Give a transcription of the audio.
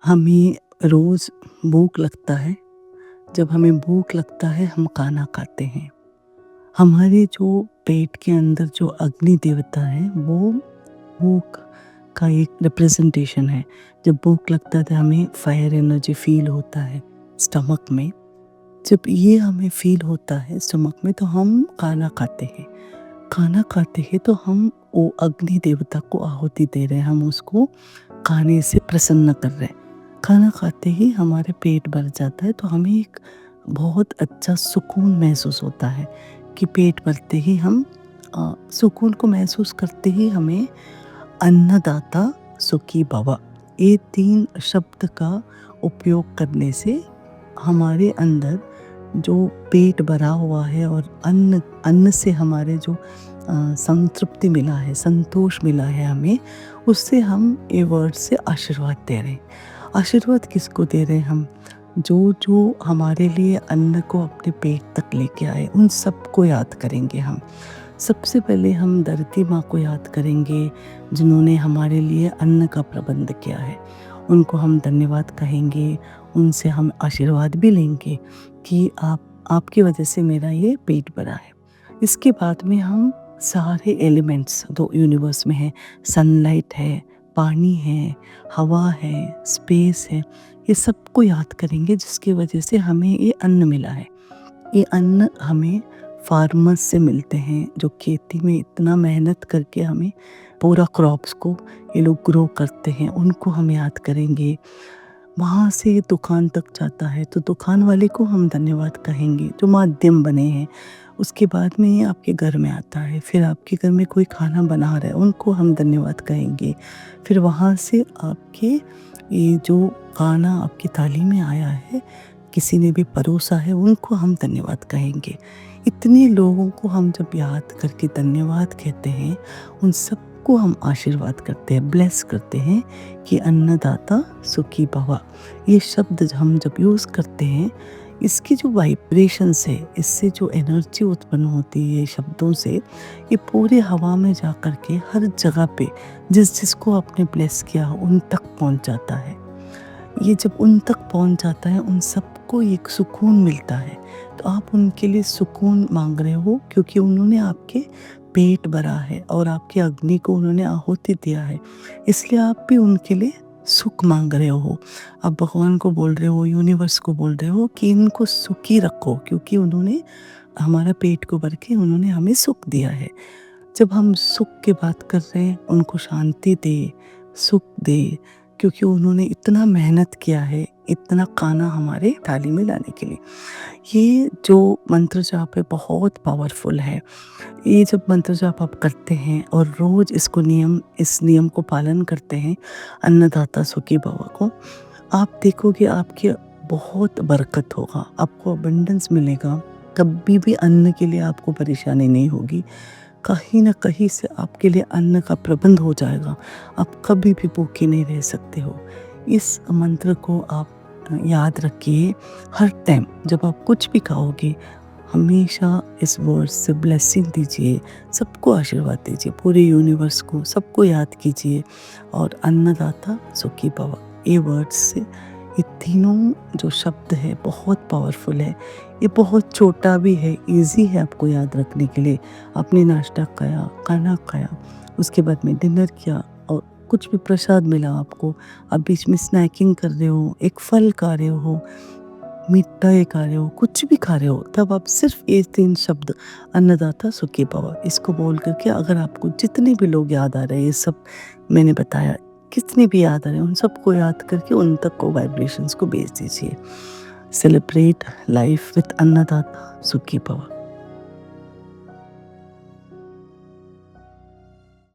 हमें रोज़ भूख लगता है। जब हमें भूख लगता है हम खाना खाते हैं। हमारे जो पेट के अंदर जो अग्नि देवता है वो भूख का एक रिप्रेजेंटेशन है। जब भूख लगता है तो हमें फायर एनर्जी फील होता है स्टमक में। जब ये हमें फील होता है स्टमक में तो हम खाना खाते हैं। खाना खाते हैं तो हम वो अग्नि देवता को आहुति दे रहे हैं, हम उसको खाने से प्रसन्न कर रहे हैं। खाना खाते ही हमारे पेट भर जाता है तो हमें एक बहुत अच्छा सुकून महसूस होता है कि पेट भरते ही हम सुकून को महसूस करते ही हमें अन्नदाता सुखी भव, ये 3 शब्द का उपयोग करने से हमारे अंदर जो पेट भरा हुआ है और अन्न अन्न से हमारे जो संतृप्ति मिला है, संतोष मिला है हमें, उससे हम ये वर्ड से आशीर्वाद दे रहे हैं। आशीर्वाद किसको दे रहे हैं हम? जो हमारे लिए अन्न को अपने पेट तक लेके आए, उन सबको याद करेंगे हम। सबसे पहले हम धरती माँ को याद करेंगे, जिन्होंने हमारे लिए अन्न का प्रबंध किया है। उनको हम धन्यवाद कहेंगे, उनसे हम आशीर्वाद भी लेंगे कि आपकी वजह से मेरा ये पेट भरा है। इसके बाद में हम सारे एलिमेंट्स जो यूनिवर्स में है, सनलाइट है, पानी है, हवा है, स्पेस है, ये सबको याद करेंगे जिसकी वजह से हमें ये अन्न मिला है। ये अन्न हमें फार्मर्स से मिलते हैं जो खेती में इतना मेहनत करके हमें पूरा क्रॉप्स को ये लोग ग्रो करते हैं, उनको हम याद करेंगे। वहाँ से ये दुकान तक जाता है तो दुकान वाले को हम धन्यवाद कहेंगे जो माध्यम बने हैं। उसके बाद में ये आपके घर में आता है, फिर आपके घर में कोई खाना बना रहा है, उनको हम धन्यवाद कहेंगे। फिर वहाँ से आपके ये जो खाना आपकी थाली में आया है, किसी ने भी परोसा है, उनको हम धन्यवाद कहेंगे। इतने लोगों को हम जब याद करके धन्यवाद कहते हैं, उन सबको हम आशीर्वाद करते हैं, ब्लेस करते हैं कि अन्नदाता सुखी भव। ये शब्द हम जब यूज़ करते हैं, इसकी जो वाइब्रेशंस है, इससे जो एनर्जी उत्पन्न होती है शब्दों से, ये पूरे हवा में जा कर के हर जगह पे जिसको आपने ब्लेस किया उन तक पहुंच जाता है। ये जब उन तक पहुंच जाता है, उन सबको एक सुकून मिलता है। तो आप उनके लिए सुकून मांग रहे हो क्योंकि उन्होंने आपके पेट भरा है और आपकी अग्नि को उन्होंने आहुति दिया है, इसलिए आप भी उनके लिए सुख मांग रहे हो। आप भगवान को बोल रहे हो, यूनिवर्स को बोल रहे हो कि इनको सुखी रखो क्योंकि उन्होंने हमारा पेट को भर के उन्होंने हमें सुख दिया है। जब हम सुख की बात कर रहे हैं, उनको शांति दे, सुख दे, क्योंकि उन्होंने इतना मेहनत किया है, इतना खाना हमारे थाली में लाने के लिए। ये जो मंत्र जाप है बहुत पावरफुल है। ये जब मंत्र जाप आप करते हैं और रोज़ इस नियम को पालन करते हैं, अन्नदाता सुखी भव को, आप देखोगे आपकी बहुत बरकत होगा, आपको अबंडेंस मिलेगा। कभी भी अन्न के लिए आपको परेशानी नहीं होगी। कहीं ना कहीं से आपके लिए अन्न का प्रबंध हो जाएगा। आप कभी भी भूखे नहीं रह सकते हो। इस मंत्र को आप याद रखिए हर टाइम जब आप कुछ भी खाओगे, हमेशा इस वर्ड से ब्लेसिंग दीजिए, सबको आशीर्वाद दीजिए, पूरे यूनिवर्स को सबको याद कीजिए और अन्नदाता सुखी भव, ये वर्ड से ये तीनों जो शब्द है बहुत पावरफुल है। ये बहुत छोटा भी है, इजी है आपको याद रखने के लिए। आपने नाश्ता खाया, खाना खाया, उसके बाद में डिनर किया और कुछ भी प्रसाद मिला आपको, आप बीच में स्नैकिंग कर रहे हो, एक फल खा रहे हो, मिठाई खा रहे हो, कुछ भी खा रहे हो, तब आप सिर्फ ये 3 शब्द अन्नदाता सुखी भव इसको बोल करके अगर आपको जितने भी लोग याद आ रहे हैं, ये सब मैंने बताया, कितने भी याद आ रहे हैं, उन सबको याद करके उन तक को वाइब्रेशंस को भेज दीजिए। सेलिब्रेट लाइफ विथ अन्नदाता सुखी भव।